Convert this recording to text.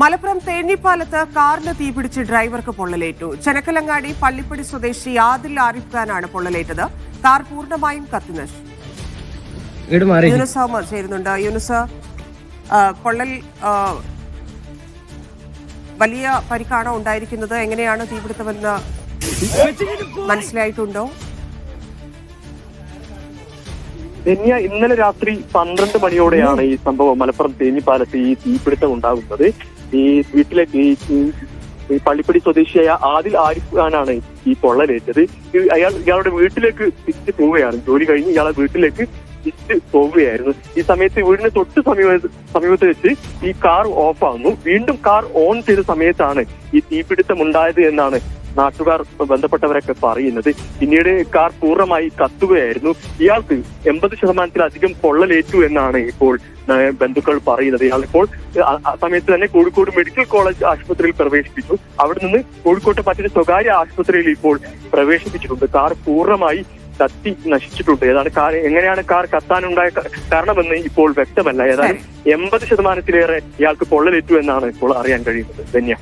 മലപ്പുറം തേഞ്ഞിപ്പാലത്ത് കാറിന് തീപിടിച്ച് ഡ്രൈവർക്ക് പൊള്ളലേറ്റു. ചെനക്കലങ്ങാടി പള്ളിപ്പടി സ്വദേശി ആദിൽ ആരിഫ് ഖാനാണ് പൊള്ളലേറ്റത്. കാർ പൂർണ്ണമായും കത്തിനശിച്ചു. യൂനുസ് അഹമ്മദ് ചേരുന്നുണ്ട്. യൂനുസ്, പൊള്ളൽ വലിയ പരിക്കാണോ ഉണ്ടായിരിക്കുന്നത്? എങ്ങനെയാണ് തീപിടുത്തമെന്ന് മനസ്സിലായിട്ടുണ്ടോ? ഇന്നലെ രാത്രി 12 മണിയോടെയാണ് ഈ സംഭവം മലപ്പുറം തേഞ്ഞിപ്പാലത്ത് ഈ തീപിടുത്തം ഉണ്ടാകുന്നത്. ഈ വീട്ടിലേക്ക് ഈ പള്ളിപ്പടി സ്വദേശിയായ ആദിൽ ആരിഫ് ഖാനാണ് ഈ പൊള്ളലേറ്റത്. ഇയാളുടെ വീട്ടിലേക്ക് തിരിച്ചു പോവുകയാണ്. ജോലി കഴിഞ്ഞ് ഇയാളെ വീട്ടിലേക്ക് തിരിച്ചു പോവുകയായിരുന്നു. ഈ സമയത്ത് വീടിന് തൊട്ട് സമീപത്ത് വെച്ച് ഈ കാർ ഓഫാകുന്നു. വീണ്ടും കാർ ഓൺ ചെയ്ത സമയത്താണ് ഈ തീപിടുത്തം ഉണ്ടായത് എന്നാണ് നാട്ടുകാർ ബന്ധപ്പെട്ടവരൊക്കെ പറയുന്നത്. പിന്നീട് കാർ പൂർണ്ണമായി കത്തുകയായിരുന്നു. ഇയാൾക്ക് 80% പൊള്ളലേറ്റു എന്നാണ് ഇപ്പോൾ ബന്ധുക്കൾ പറയുന്നത്. ഇയാളിപ്പോൾ ആ സമയത്ത് തന്നെ കോഴിക്കോട് മെഡിക്കൽ കോളേജ് ആശുപത്രിയിൽ പ്രവേശിപ്പിച്ചു. അവിടെ നിന്ന് കോഴിക്കോട്ടെ മറ്റൊരു സ്വകാര്യ ആശുപത്രിയിൽ ഇപ്പോൾ പ്രവേശിപ്പിച്ചിട്ടുണ്ട്. കാർ പൂർണ്ണമായി കത്തി നശിച്ചിട്ടുണ്ട്. എങ്ങനെയാണ് കാർ കത്താനുണ്ടായ കാരണമെന്ന് ഇപ്പോൾ വ്യക്തമല്ല. ഏതായാലും 80%-ലേറെ ഇയാൾക്ക് പൊള്ളലേറ്റു എന്നാണ് ഇപ്പോൾ അറിയാൻ കഴിയുന്നത്. ധന്യ.